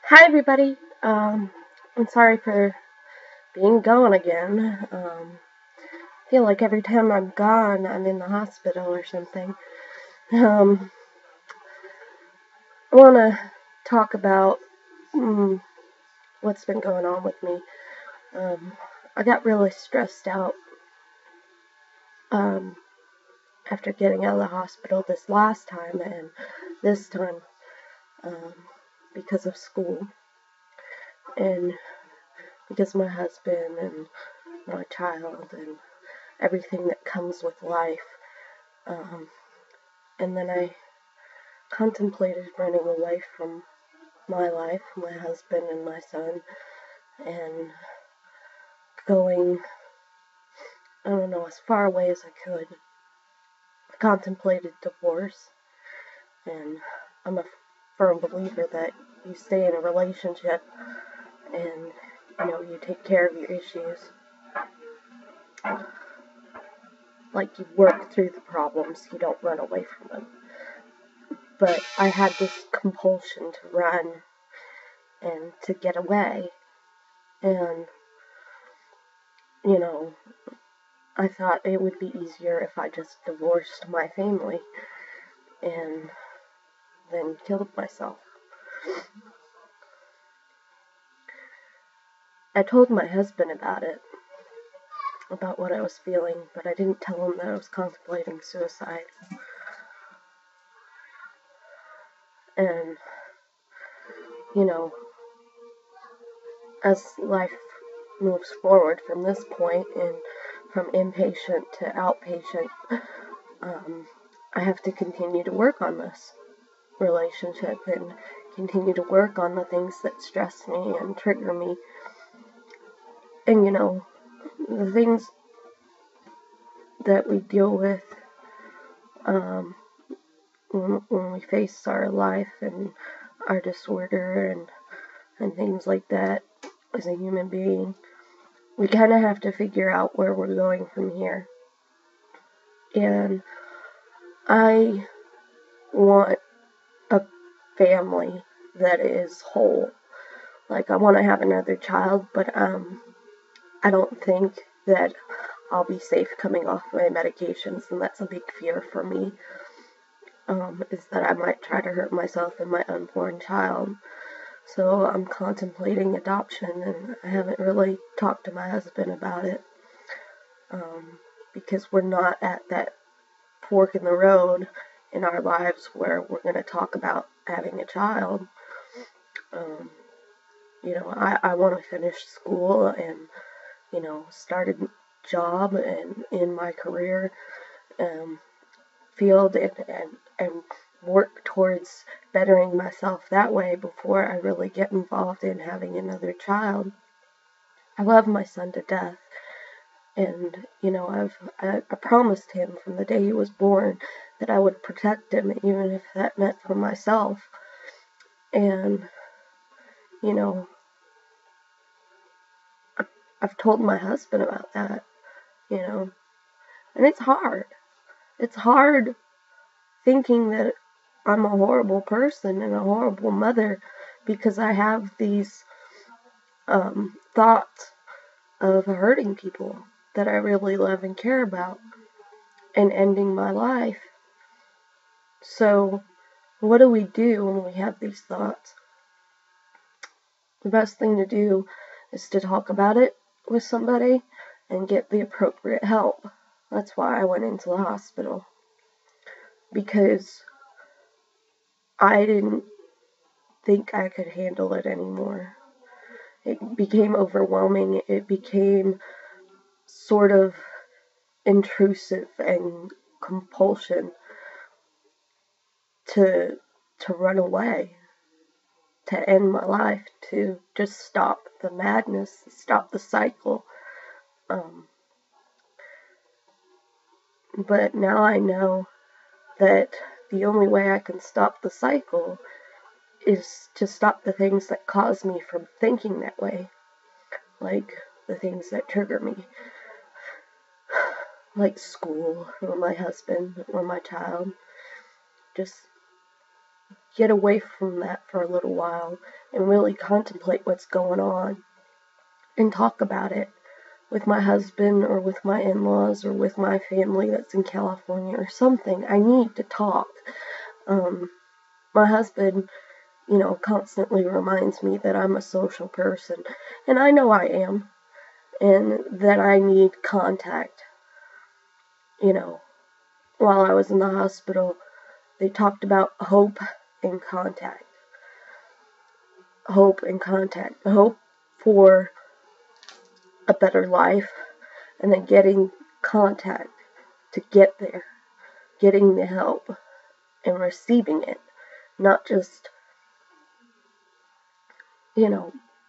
Hi, everybody. I'm sorry for being gone again. I feel like every time I'm gone, I'm in the hospital or something. Um, I want to talk about what's been going on with me. Um, I got really stressed out um, after getting out of the hospital this last time and this time um, because of school and because of my husband and my child and everything that comes with life. Um, and then I contemplated running away from my life, my husband and my son, and going, I don't know, as far away as I could. I contemplated divorce, and I'm a firm believer that you stay in a relationship and, you take care of your issues. Like, you work through the problems, you don't run away from them. But I had this compulsion to run and to get away, and, you know, I thought it would be easier if I just divorced my family and then killed myself. I told my husband about what I was feeling, but I didn't tell him that I was contemplating suicide. And, you know, as life moves forward from this point and from inpatient to outpatient, I have to continue to work on this relationship and continue to work on the things that stress me and trigger me. And, the things that we deal with when we face our life and our disorder and things like that as a human being, we kind of have to figure out where we're going from here. And I want a family that is whole. Like, I want to have another child, but I don't think that I'll be safe coming off my medications, and that's a big fear for me. Is that I might try to hurt myself and my unborn child. So I'm contemplating adoption, and I haven't really talked to my husband about it because we're not at that fork in the road in our lives where we're going to talk about having a child. I want to finish school and, start a job and in my career field and work towards bettering myself that way before I really get involved in having another child. I love my son to death, and I promised him from the day he was born that I would protect him, even if that meant for myself. And you know, I've told my husband about that, and it's hard. It's hard thinking that I'm a horrible person and a horrible mother because I have these thoughts of hurting people that I really love and care about and ending my life. So, what do we do when we have these thoughts? The best thing to do is to talk about it with somebody and get the appropriate help. That's why I went into the hospital, because I didn't think I could handle it anymore. It became overwhelming. It became sort of intrusive and compulsion to run away, to end my life, to just stop the madness, stop the cycle. But now I know that the only way I can stop the cycle is to stop the things that cause me from thinking that way, like the things that trigger me, like school, or my husband, or my child. Just get away from that for a little while and really contemplate what's going on and talk about it with my husband or with my in-laws or with my family that's in California or something. I need to talk. My husband, constantly reminds me that I'm a social person, and I know I am, and that I need contact. While I was in the hospital, they talked about hope and contact. Hope and contact. Hope for a better life, and then getting contact to get there. Getting the help and receiving it. Not just,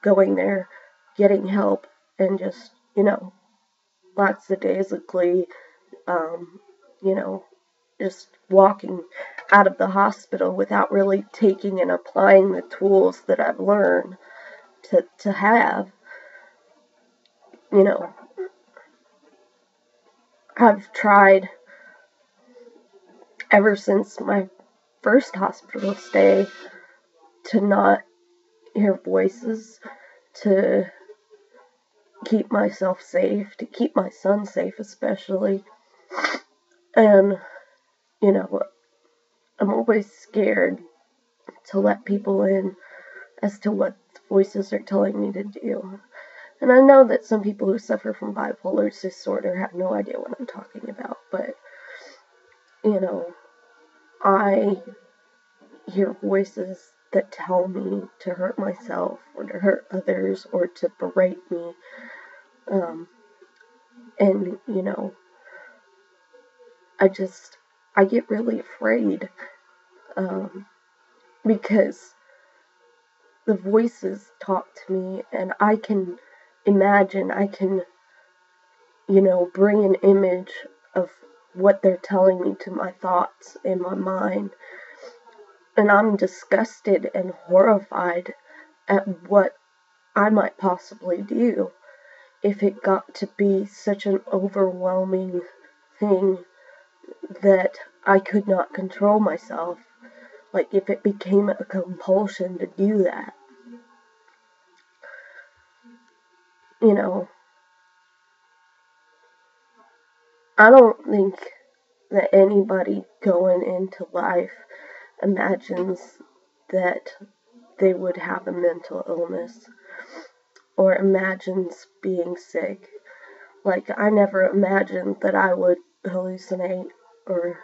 going there, getting help, and just, lackadaisically, just walking out of the hospital without really taking and applying the tools that I've learned to have. I've tried ever since my first hospital stay to not hear voices, to keep myself safe, to keep my son safe especially. And, I'm always scared to let people in as to what voices are telling me to do. And I know that some people who suffer from bipolar disorder have no idea what I'm talking about, but, I hear voices that tell me to hurt myself or to hurt others or to berate me. And, I get really afraid because the voices talk to me and I can imagine, I can, bring an image of what they're telling me to my thoughts in my mind. And I'm disgusted and horrified at what I might possibly do if it got to be such an overwhelming thing that I could not control myself. Like if it became a compulsion to do that. I don't think that anybody going into life imagines that they would have a mental illness or imagines being sick. Like, I never imagined that I would hallucinate or,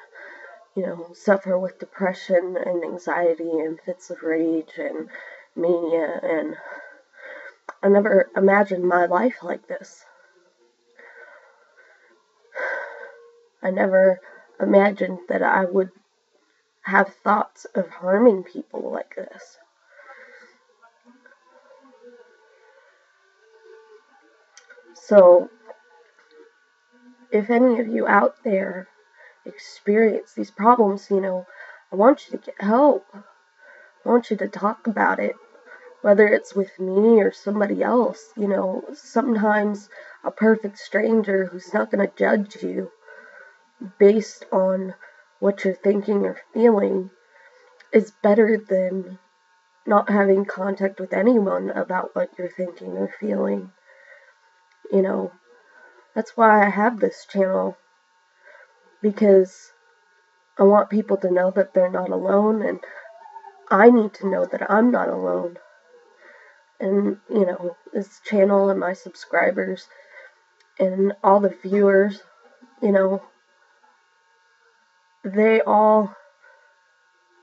suffer with depression and anxiety and fits of rage and mania, and I never imagined my life like this. I never imagined that I would have thoughts of harming people like this. So, if any of you out there experience these problems, I want you to get help. I want you to talk about it, whether it's with me or somebody else. Sometimes a perfect stranger who's not going to judge you based on what you're thinking or feeling is better than not having contact with anyone about what you're thinking or feeling. That's why I have this channel, because I want people to know that they're not alone, and I need to know that I'm not alone. And, this channel and my subscribers and all the viewers, they all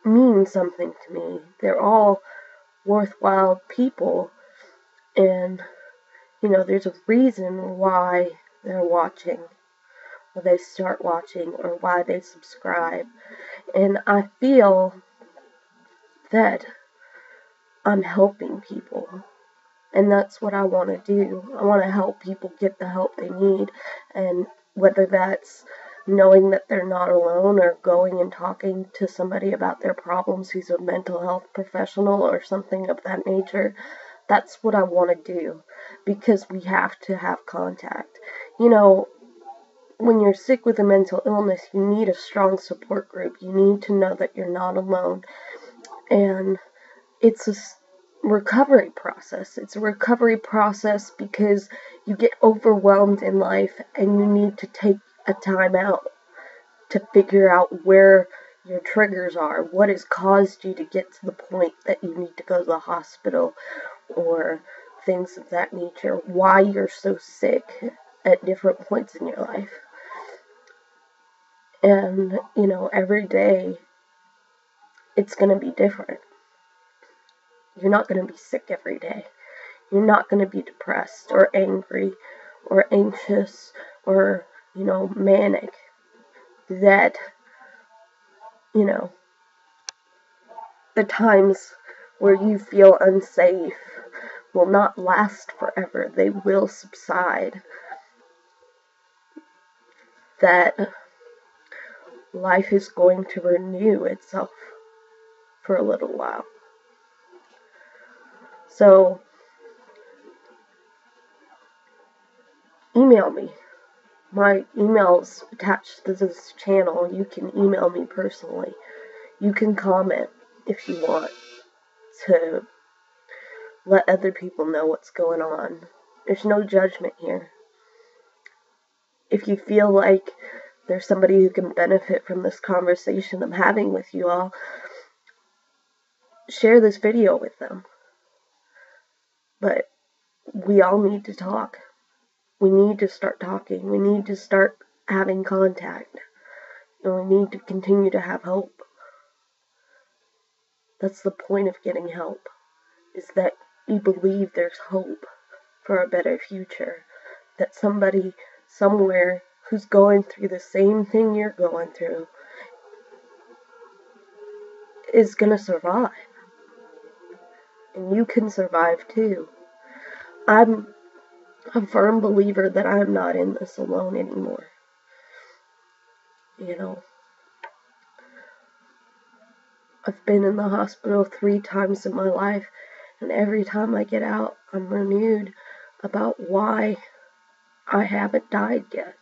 mean something to me. They're all worthwhile people, and, there's a reason why they're watching, or they start watching, or why they subscribe. And I feel that I'm helping people. And that's what I want to do. I want to help people get the help they need. And whether that's knowing that they're not alone, or going and talking to somebody about their problems who's a mental health professional or something of that nature, that's what I want to do. Because we have to have contact. When you're sick with a mental illness, you need a strong support group. You need to know that you're not alone. And it's a recovery process. It's a recovery process because you get overwhelmed in life and you need to take a time out to figure out where your triggers are, what has caused you to get to the point that you need to go to the hospital or things of that nature, why you're so sick at different points in your life. And, every day it's going to be different. You're not going to be sick every day. You're not going to be depressed or angry or anxious or, manic. That, the times where you feel unsafe will not last forever. They will subside. That life is going to renew itself for a little while. So, email me. My email's attached to this channel. You can email me personally. You can comment if you want to let other people know what's going on. There's no judgment here. If you feel like there's somebody who can benefit from this conversation I'm having with you all, share this video with them. But we all need to talk. We need to start talking. We need to start having contact. And we need to continue to have hope. That's the point of getting help, is that you believe there's hope for a better future. That somebody somewhere who's going through the same thing you're going through is going to survive. And you can survive too. I'm a firm believer that I'm not in this alone anymore. I've been in the hospital 3 times in my life, and every time I get out, I'm renewed about why I haven't died yet.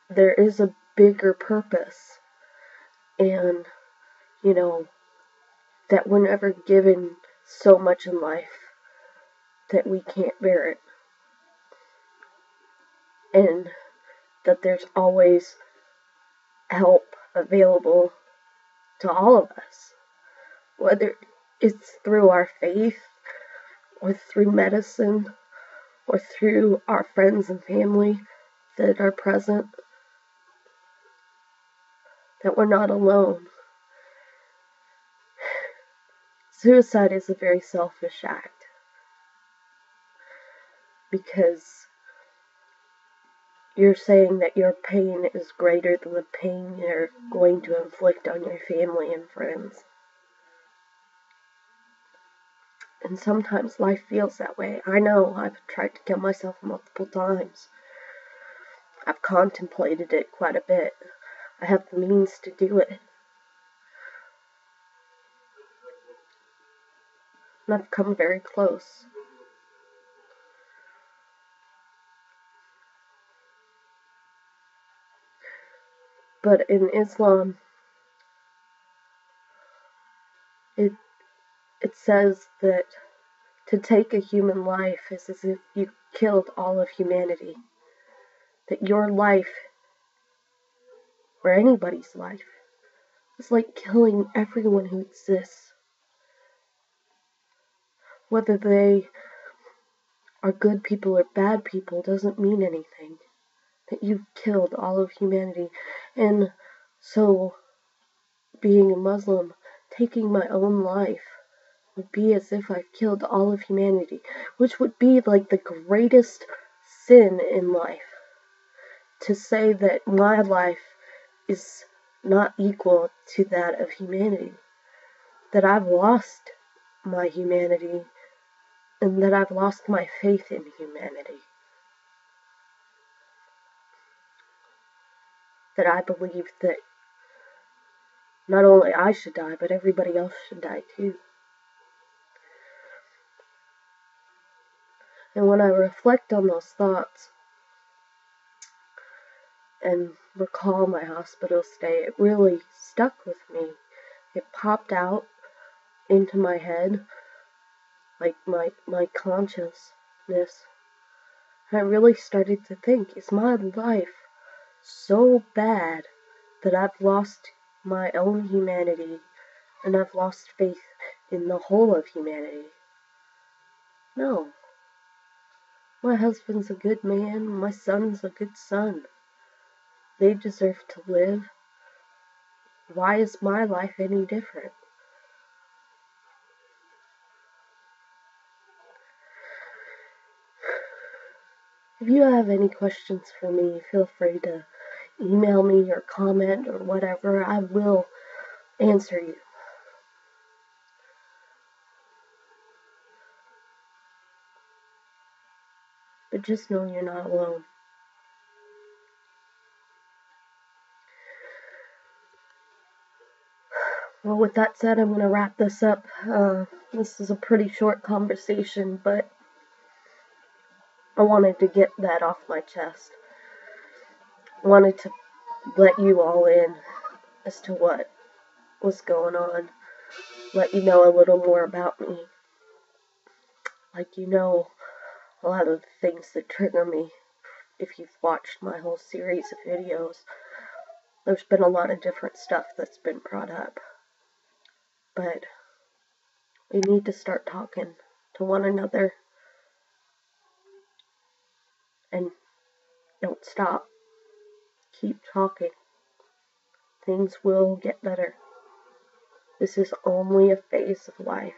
There is a bigger purpose, and, that we're never given so much in life that we can't bear it. And that there's always help available to all of us. Whether it's through our faith, or through medicine, or through our friends and family that are present, that we're not alone. Suicide is a very selfish act, because you're saying that your pain is greater than the pain you're going to inflict on your family and friends. And sometimes life feels that way. I know, I've tried to kill myself multiple times. I've contemplated it quite a bit. I have the means to do it. And I've come very close. But in Islam, it says that to take a human life is as if you killed all of humanity. That your life, or anybody's life, is like killing everyone who exists. Whether they are good people or bad people doesn't mean anything. That you've killed all of humanity. And so, being a Muslim, taking my own life would be as if I've killed all of humanity, which would be like the greatest sin in life. To say that my life is not equal to that of humanity. That I've lost my humanity, and that I've lost my faith in humanity. That I believe that not only I should die, but everybody else should die too. And when I reflect on those thoughts and recall my hospital stay, it really stuck with me. It popped out into my head, like my consciousness, I really started to think, is my life so bad that I've lost my own humanity and I've lost faith in the whole of humanity? No. My husband's a good man, my son's a good son. They deserve to live. Why is my life any different? If you have any questions for me, feel free to email me or comment or whatever. I will answer you. But just know you're not alone. Well, with that said, I'm going to wrap this up. This is a pretty short conversation, but I wanted to get that off my chest. I wanted to let you all in as to what was going on. Let you know a little more about me. Like, you know, a lot of the things that trigger me. If you've watched my whole series of videos, there's been a lot of different stuff that's been brought up. But we need to start talking to one another and don't stop. Keep talking. Things will get better. This is only a phase of life.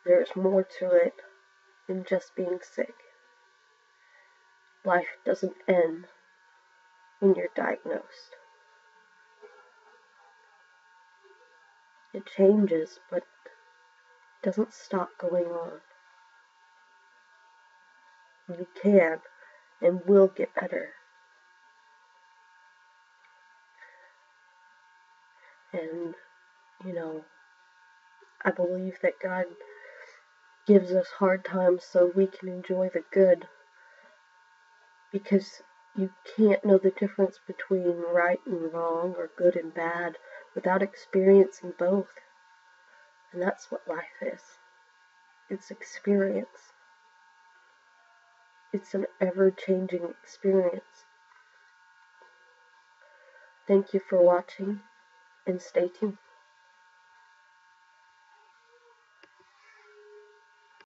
There's more to it than just being sick. Life doesn't end when you're diagnosed. It changes, but it doesn't stop going on. You can and will get better. And, you know, I believe that God gives us hard times so we can enjoy the good, because you can't know the difference between right and wrong or good and bad without experiencing both. And that's what life is. It's experience. It's an ever-changing experience. Thank you for watching, and stay tuned.